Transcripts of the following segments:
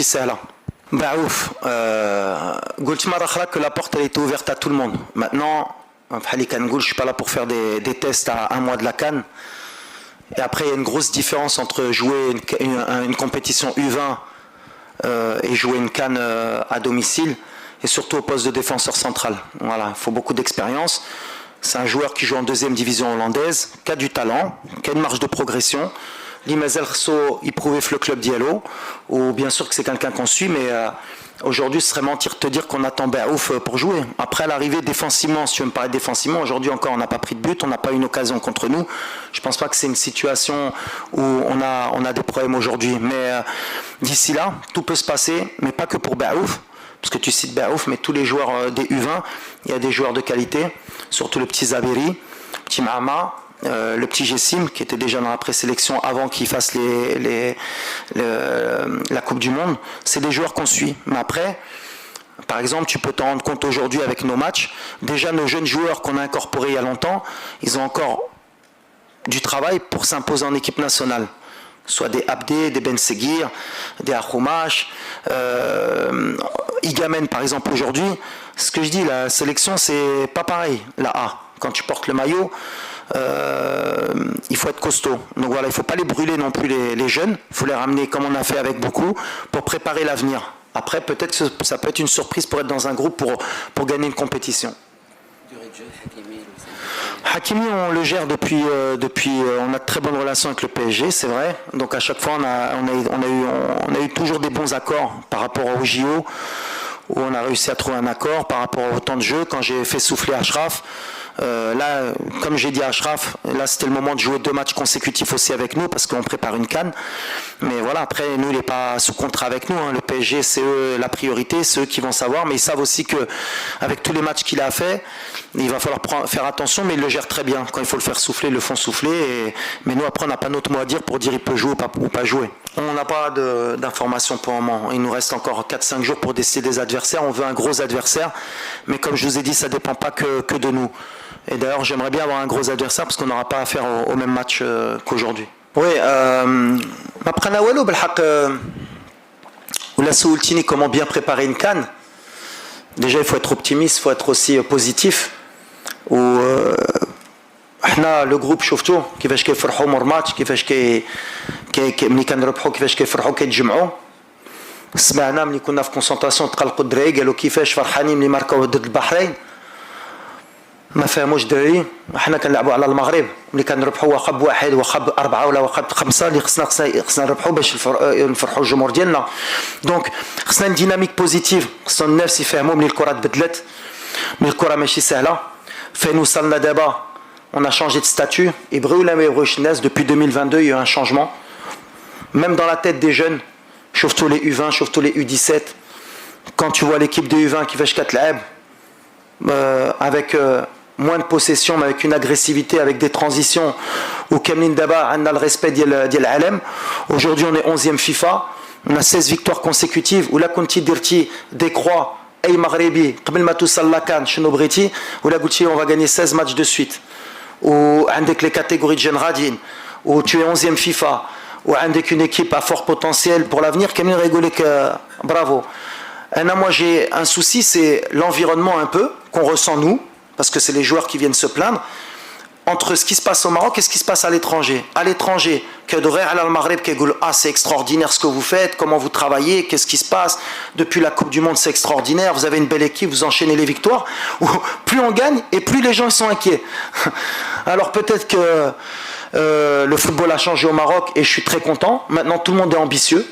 سهلة. Baouf, قلت مرة أخرى que la porte elle était ouverte à tout le monde. Maintenant, je suis pas là pour faire des tests à un mois de la CAN. Et après, il y a une grosse différence entre jouer une compétition U20 et jouer une CAN à domicile, et surtout au poste de défenseur central. Voilà, il faut beaucoup d'expérience. C'est un joueur qui joue en deuxième division hollandaise, qui a du talent, qui a une marge de progression. Limazel Khso, il prouvait le club Diallo, ou bien sûr que c'est quelqu'un qu'on suit, mais aujourd'hui ce serait mentir de te dire qu'on attend Baouf pour jouer. Après à l'arrivée défensivement, si tu veux me parler défensivement, aujourd'hui encore on n'a pas pris de but, on n'a pas eu une occasion contre nous. Je ne pense pas que c'est une situation où on a des problèmes aujourd'hui. Mais d'ici là, tout peut se passer, mais pas que pour Baouf, parce que tu cites Baouf, mais tous les joueurs des U20, il y a des joueurs de qualité, surtout le petit Zaberi, le petit Mahama, le petit Jessim qui était déjà dans la présélection avant qu'il fasse la Coupe du Monde. C'est des joueurs qu'on suit. Mais après, par exemple, tu peux t'en rendre compte aujourd'hui avec nos matchs. Déjà, nos jeunes joueurs qu'on a incorporés il y a longtemps, ils ont encore du travail pour s'imposer en équipe nationale. Soit des Abdé, des Ben Seguir, des Akhoumash, Igamen par exemple aujourd'hui. Ce que je dis, la sélection c'est pas pareil, la A. Quand tu portes le maillot, il faut être costaud. Donc voilà, il ne faut pas les brûler non plus les jeunes, il faut les ramener comme on a fait avec beaucoup pour préparer l'avenir. Après peut-être que ça peut être une surprise pour être dans un groupe pour gagner une compétition. Hakimi, on le gère depuis on a de très bonnes relations avec le PSG, c'est vrai. Donc à chaque fois, on a eu toujours des bons accords par rapport au JO, où on a réussi à trouver un accord par rapport au temps de jeu. Quand j'ai fait souffler Achraf, là, comme j'ai dit à Achraf, là c'était le moment de jouer 2 matchs consécutifs aussi avec nous parce qu'on prépare une CAN. Mais voilà, après nous il n'est pas sous contrat avec nous, hein. Le PSG c'est eux la priorité, c'est eux qui vont savoir, mais ils savent aussi que avec tous les matchs qu'il a fait, il va falloir faire attention, mais ils le gèrent très bien. Quand il faut le faire souffler, ils le font souffler. Mais nous après on n'a pas notre mot à dire pour dire il peut jouer ou pas jouer. On n'a pas d'informations pour le moment. Il nous reste encore 4-5 jours pour décider des adversaires. On veut un gros adversaire, mais comme je vous ai dit, ça ne dépend pas que de nous. Et d'ailleurs, j'aimerais bien avoir un gros adversaire parce qu'on n'aura pas à faire au même match qu'aujourd'hui. Oui, après Nawalo, la Soultini, comment bien préparer une CAN. Déjà, il faut être optimiste, il faut être aussi positif. Le groupe شفتوا كيفاش كيفرحوا مور ماتش كيفاش ملي كنربحوا كيفاش كيفرحوا كيتجمعوا. سمعنا ملي كنا في كونسنطاسيون تقلقوا الدراري قالوا كيفاش فرحانين ملي ماركاو ضد البحرين. ما فهموش الدراري، حنا كنلعبوا على المغرب ملي كنربحوا واخا بواحد واخا باربعه ولا واخا بخمسه اللي خصنا نربحوا باش نفرحوا الجمهور ديالنا. دونك خصنا ديناميك بوزيتيف، خصنا الناس يفهموا ملي الكره تبدلت، ملي الكره ماشي سهله. فين وصلنا دابا on a changé de statut, et depuis 2022 il y a eu un changement, même dans la tête des jeunes, surtout les U20, surtout les U17. Quand tu vois l'équipe de U20 qui fait 4 l'ab, avec moins de possession, mais avec une agressivité, avec des transitions, où Kamlin Daba a le respect d'Yel Alem. Aujourd'hui on est 11e FIFA, on a 16 victoires consécutives, où la Conti Dirti décroît, Ay Maghrebi, Qbel Matoussal Lakan, Chenobreti, où la Gouti on va gagner 16 matchs de suite. Ou avec les catégories de jeunes radines, où tu es 11e FIFA, ou avec une équipe à fort potentiel pour l'avenir, Kamil Rigolek, bravo. Moi j'ai un souci, c'est l'environnement un peu qu'on ressent nous, parce que c'est les joueurs qui viennent se plaindre, entre ce qui se passe au Maroc et ce qui se passe à l'étranger. À l'étranger, que de Real al-Maghreb qui dit ah c'est extraordinaire ce que vous faites, comment vous travaillez, qu'est-ce qui se passe depuis la Coupe du Monde, c'est extraordinaire, vous avez une belle équipe, vous enchaînez les victoires. Plus on gagne et plus les gens sont inquiets. Alors peut-être que le football a changé au Maroc et je suis très content. Maintenant tout le monde est ambitieux.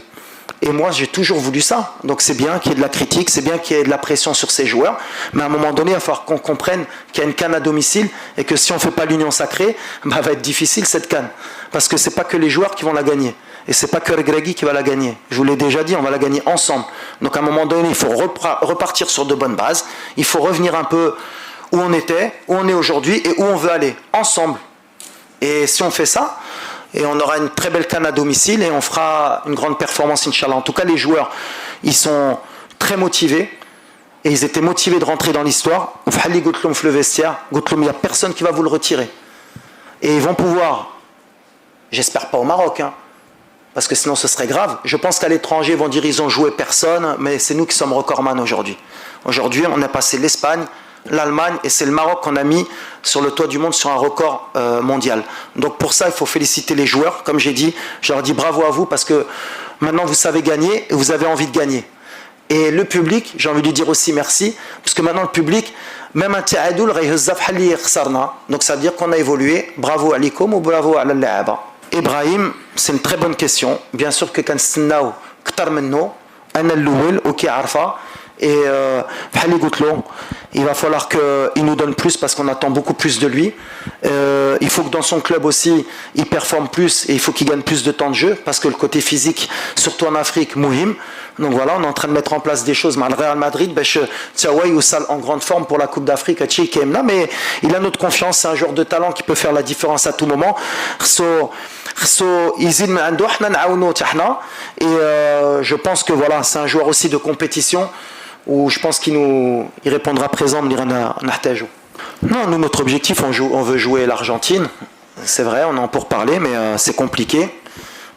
Et moi, j'ai toujours voulu ça. Donc c'est bien qu'il y ait de la critique, c'est bien qu'il y ait de la pression sur ces joueurs. Mais à un moment donné, il va falloir qu'on comprenne qu'il y a une CAN à domicile et que si on ne fait pas l'union sacrée, va être difficile cette CAN. Parce que ce n'est pas que les joueurs qui vont la gagner. Et ce n'est pas que Regragui qui va la gagner. Je vous l'ai déjà dit, on va la gagner ensemble. Donc à un moment donné, il faut repartir sur de bonnes bases. Il faut revenir un peu où on était, où on est aujourd'hui et où on veut aller. Ensemble. Et si on fait ça, et on aura une très belle CAN à domicile et on fera une grande performance, Inch'Allah. En tout cas, les joueurs, ils sont très motivés et ils étaient motivés de rentrer dans l'histoire. Il n'y a personne qui va vous le retirer. Et ils vont pouvoir, j'espère pas au Maroc, hein, parce que sinon ce serait grave. Je pense qu'à l'étranger, ils vont dire ils ont joué personne, mais c'est nous qui sommes recordman aujourd'hui. Aujourd'hui, on a passé l'Espagne, l'Allemagne, et c'est le Maroc qu'on a mis sur le toit du monde sur un record mondial. Donc pour ça, il faut féliciter les joueurs. Comme j'ai dit, je leur dis bravo à vous, parce que maintenant vous savez gagner et vous avez envie de gagner. Et le public, j'ai envie de lui dire aussi merci, parce que maintenant le public, même un ta'adoul, donc ça veut dire qu'on a évolué. Bravo à l'Ikom ou bravo à l'Aaba. Ibrahim, c'est une très bonne question. Bien sûr que quand Snao, Ktar Menno, Anna Louel, Ok Arfa, et il va falloir qu'il nous donne plus parce qu'on attend beaucoup plus de lui. Il faut que dans son club aussi il performe plus, et il faut qu'il gagne plus de temps de jeu, parce que le côté physique, surtout en Afrique, mouhim. Donc voilà, on est en train de mettre en place des choses. Le Real Madrid, en grande forme pour la Coupe d'Afrique, mais il a notre confiance. C'est un joueur de talent qui peut faire la différence à tout moment. Et je pense que voilà, c'est un joueur aussi de compétition, où je pense qu'il répondra présent. Non, nous, notre objectif, on veut jouer l'Argentine. C'est vrai, on en pour parler, mais c'est compliqué.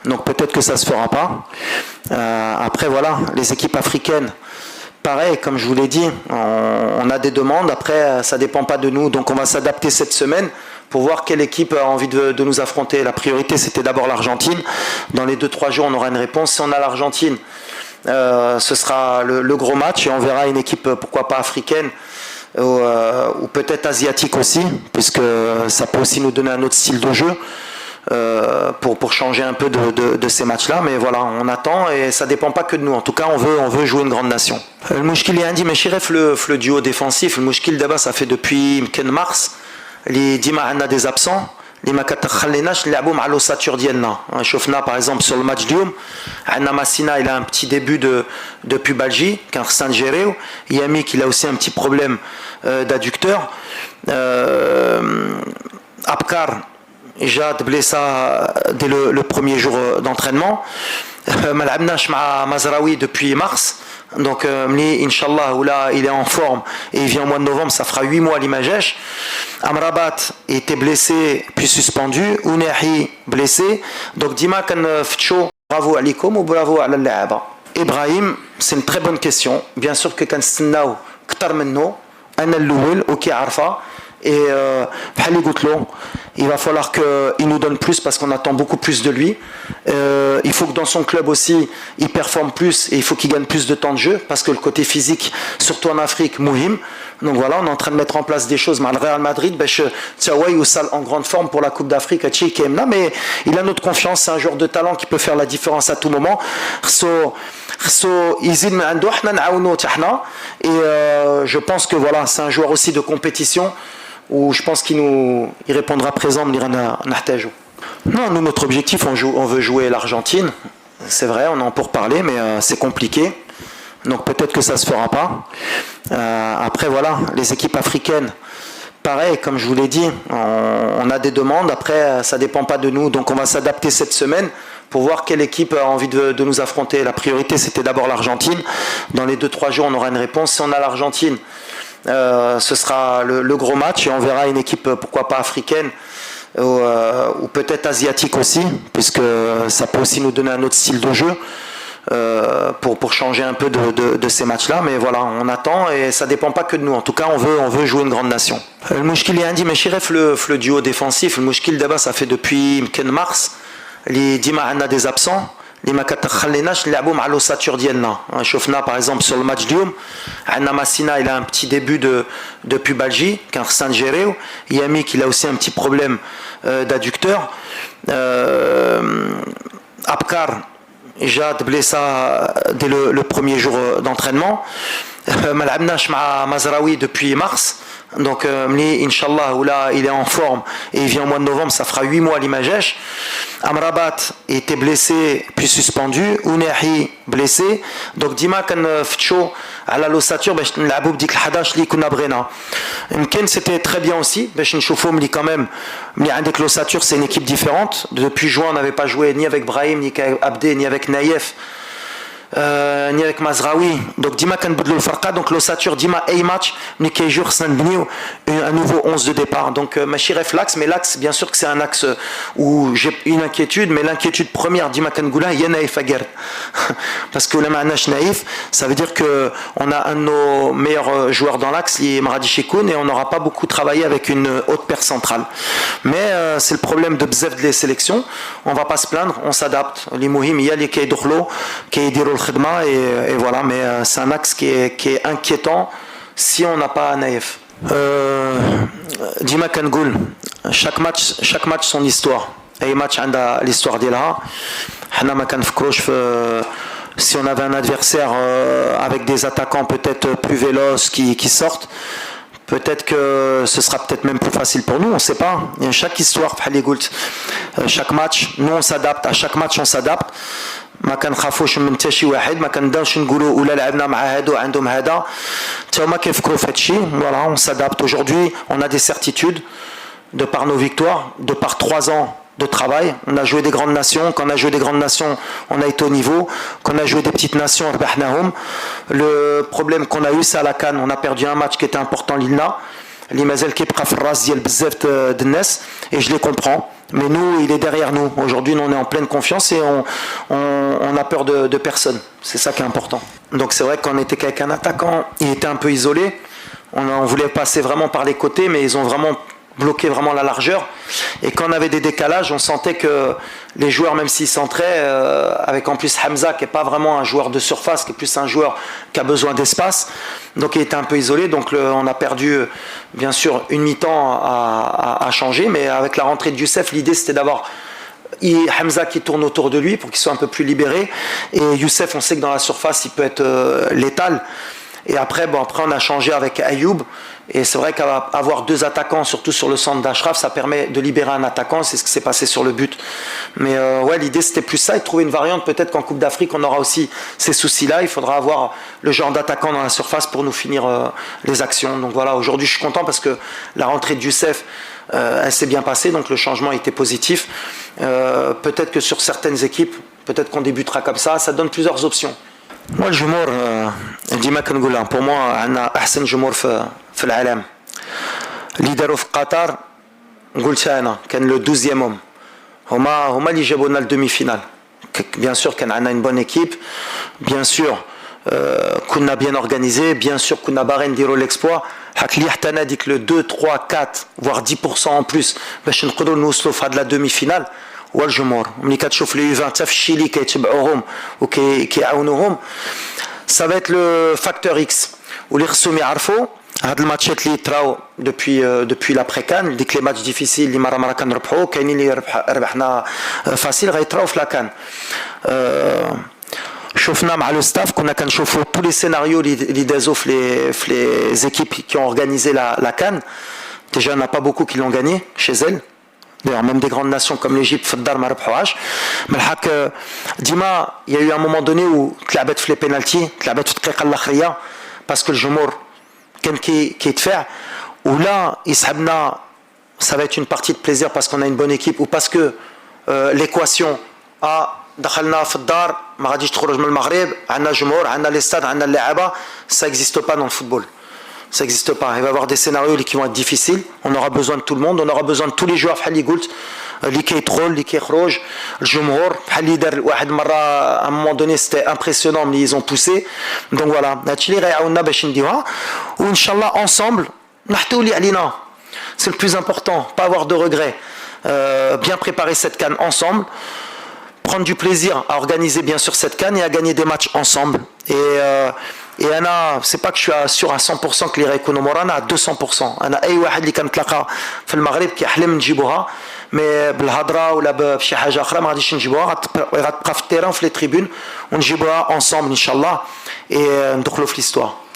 Donc peut-être que ça ne se fera pas. Après, voilà, les équipes africaines, pareil, comme je vous l'ai dit, on a des demandes. Après, ça ne dépend pas de nous. Donc on va s'adapter cette semaine pour voir quelle équipe a envie de nous affronter. La priorité, c'était d'abord l'Argentine. Dans les 2-3 jours, on aura une réponse. Si on a l'Argentine, ce sera le gros match, et on verra une équipe, pourquoi pas africaine, ou peut-être asiatique aussi, puisque ça peut aussi nous donner un autre style de jeu, pour changer un peu de ces matchs-là. Mais voilà, on attend, et ça ne dépend pas que de nous. En tout cas, on veut jouer une grande nation. Le mouchkil est dit, mais chiref le duo défensif, le mouchkil d'abord, ça fait depuis mars. Les Dima, on a des absents. Les Makatakhalenash, les Aboum à l'ossature d'Yenna. Chofna, par exemple, sur le match d'Youm, Anna Massina, il a un petit début de pubalgie, car Saint-Géréo. Yamik, il a aussi un petit problème d'adducteur. Abkar, Jad blessé dès le premier jour d'entraînement. Malabnash ma Mazraoui depuis mars. Donc, Inch'Allah, là, il est en forme et il vient au mois de novembre, ça fera 8 mois à l'Imagesh. Amrabat était blessé puis suspendu. Ounahi blessé. Donc, Dima kan Fcho, bravo à l'Ikom ou bravo à l'Aaba. Ibrahim, c'est une très bonne question. Bien sûr que quand Snao, Ktar Menno, Anna Louel, Ok Arfa, et il va falloir qu'il nous donne plus parce qu'on attend beaucoup plus de lui. Il faut que dans son club aussi il performe plus, et il faut qu'il gagne plus de temps de jeu, parce que le côté physique, surtout en Afrique, mouhim. Donc voilà, on est en train de mettre en place des choses. Le Real Madrid, en grande forme pour la Coupe d'Afrique, mais il a notre confiance. C'est un joueur de talent qui peut faire la différence à tout moment. Et je pense que voilà, c'est un joueur aussi de compétition, où je pense qu'il répondra présent. Non, nous, notre objectif, on veut jouer l'Argentine. C'est vrai, on en pour parler, mais c'est compliqué. Donc peut-être que ça ne se fera pas. Après, voilà, les équipes africaines, pareil, comme je vous l'ai dit, on a des demandes. Après, ça ne dépend pas de nous. Donc on va s'adapter cette semaine pour voir quelle équipe a envie de nous affronter. La priorité, c'était d'abord l'Argentine. Dans les 2-3 jours, on aura une réponse. Si on a l'Argentine, ce sera le gros match, et on verra une équipe, pourquoi pas africaine, ou peut-être asiatique aussi, puisque ça peut aussi nous donner un autre style de jeu, pour changer un peu de ces matchs-là. Mais voilà, on attend, et ça ne dépend pas que de nous. En tout cas, on veut jouer une grande nation. Le mouchkil est dit, mais chiref le duo défensif, le mouchkil d'abord, ça fait depuis mars. Les Dima, on a des absents. Les Makatakhalenash, les Aboum à l'ossature d'Yenna. Chofna, par exemple, sur le match d'Youm, Anna Massina, il a un petit début de pubalgie, car Saint-Géréo. Yamik, il a aussi un petit problème d'adducteur. Abkar, Jad blessé dès le premier jour d'entraînement. Malabnash ma Mazraoui depuis mars. Donc, Inch'Allah, là, il est en forme et il vient au mois de novembre, ça fera 8 mois à l'Imagesh. Amrabat était blessé puis suspendu. Ounahi blessé. Donc, Dima kan Fcho à l'ossature, l'Aboub dik l'Hadash li kuna brena. Mken, c'était très bien aussi. Nchoufom li quand même. Avec l'ossature, c'est une équipe différente. Depuis juin, on n'avait pas joué ni avec Brahim, ni avec Abdé, ni avec Naïef. ni avec Mazraoui, donc dima kanbedlou الفرقه, donc l'ossature dima ay match ni kayjour khsna nbniou un nouveau 11 de départ. Donc machi ref l'axe, mais l'axe bien sûr que c'est un axe où j'ai une inquiétude, mais l'inquiétude première dima kangoula hiya naïf agard. Parce que le ma'nash naïf, ça veut dire que on a un de nos meilleurs joueurs dans l'axe, li Maradi Chikoun, et on n'aura pas beaucoup travaillé avec une haute paire centrale. Mais c'est le problème de bzef des sélections, on va pas se plaindre, on s'adapte. Les muhim hiya li kaydokhlo kaydirou الخدمه et voilà, mais c'est un axe qui est inquiétant si on n'a pas naïf. Dima Kangoul, chaque match son histoire. Et match a l'histoire d'Ilha. Hana ma kanfkrouch, si on avait un adversaire avec des attaquants peut-être plus véloces qui sortent, peut-être que ce sera peut-être même plus facile pour nous, on ne sait pas. Il y a chaque histoire, chaque match, nous on s'adapte, à chaque match on s'adapte. ما كنخافوش من حتى شي واحد, ما كنبداوش نقولوا ولا لعبنا مع هادو عندهم هذا, حتى هما كيفكروا في هادشي. Voilà, on s'adapte. Aujourd'hui, on a des certitudes de par nos victoires, de par 3 ans de travail. On a joué des grandes nations. Quand on a joué des grandes nations, on a été au niveau. Quand on a joué des petites nations, le problème qu'on a eu, c'est à la CAN. On a perdu un match qui était important, l'ILNA. L'Imazel qui est ras diel bzef de Nes, et je les comprends. Mais nous, il est derrière nous. Aujourd'hui, on est en pleine confiance et on a peur de personne. C'est ça qui est important. Donc c'est vrai qu'on était qu'avec un attaquant, il était un peu isolé. On voulait passer vraiment par les côtés, mais ils ont vraiment bloqué vraiment la largeur. Et quand on avait des décalages, on sentait que les joueurs, même s'ils centraient, avec en plus Hamza qui n'est pas vraiment un joueur de surface, qui est plus un joueur qui a besoin d'espace, donc il était un peu isolé. Donc on a perdu bien sûr une mi-temps à changer, mais avec la rentrée de Youssef, l'idée c'était d'avoir Hamza qui tourne autour de lui pour qu'il soit un peu plus libéré, et Youssef, on sait que dans la surface il peut être létal. Et après, on a changé avec Ayoub. Et c'est vrai qu'avoir 2 attaquants, surtout sur le centre d'Ashraf, ça permet de libérer un attaquant. C'est ce qui s'est passé sur le but. Mais ouais, l'idée c'était plus ça, et de trouver une variante. Peut-être qu'en Coupe d'Afrique, on aura aussi ces soucis-là. Il faudra avoir le genre d'attaquant dans la surface pour nous finir les actions. Donc voilà, aujourd'hui je suis content parce que la rentrée de Youssef, elle s'est bien passée. Donc le changement était positif. Peut-être que sur certaines équipes, peut-être qu'on débutera comme ça donne plusieurs options. Moi, le جمهور ديما كنقولها, pour moi عندنا احسن جمهور في العالم. اللي داروا في قطر قلتها انا, كان لو 12e homme. هما اللي جابوا لنا الدومي فينال. Bien sûr كان عندنا une bonne équipe, bien sûr كنا bien organisé, bien sûr كنا باغي نديروا l'exploit. حك اللي حتى انا ديك لو 2 3 4 voire 10% en plus باش نقدروا نوصلوا في هاد لا دومي فينال. هو الجمهور. ملي كتشوف لي U20 حتى في الشيلي كيتبعوهم وكيعاونوهم, ça va être le facteur X. واللي خصهم يعرفوا هاد الماتشات اللي يطراو depuis l'après CAN, ديك لي ماتش ديفيسيل اللي مره كنربحوا, كاينين اللي ربحنا فاسيل غيطراو في لاكان. شفنا مع لو ستاف, كنا كنشوفوا tous les scénarios اللي دازوا في les équipes qui ont organisé la CAN. Déjà, il n'y en a pas beaucoup qui l'ont gagné chez elles. D'ailleurs, même des grandes nations comme l'Égypte, Faddar ma ربحوهاش. Mais Dima, il y a eu un moment donné où تلعبت في les pénaltys, تلعبت في الدقيقة الأخيرة, parce que le الجمهور كان كيتفاع. ولا يسحبنا, ça va être une partie de plaisir parce qu'on a une bonne équipe, ou parce que l'équation دخلنا في الدار ما غاديش تخرج من المغرب, عندنا جمهور, عندنا les stades, عندنا اللعابة, ça n'existe pas dans le football. Ça n'existe pas. Il va y avoir des scénarios qui vont être difficiles. On aura besoin de tout le monde. On aura besoin de tous les joueurs. اللي كيدخل اللي كيخرج الجمهور بحال اللي دار واحد مره à un moment donné c'était impressionnant mais ils ont poussé. Donc voilà, هادشي اللي غيعاوننا باش نديوها, وان شاء الله ensemble نحطوا اللي علينا. C'est le plus important, pas avoir de regrets. Bien préparer cette CAN ensemble, prendre du plaisir à organiser bien sûr cette CAN et à gagner des matchs ensemble. Et Anna, c'est pas que je suis sûr à 100% que les يكونوا مورانا à 200%. انا اي واحد اللي كنتلاقى في المغرب كيحلم نجيبوها, مي بالهضره ولا بشي حاجه اخرى ما غاديش نجيبوها, غتبقى في التيران في لي تريبون ونجيبوها ensemble ان شاء الله, et ندخلوا في l'histoire.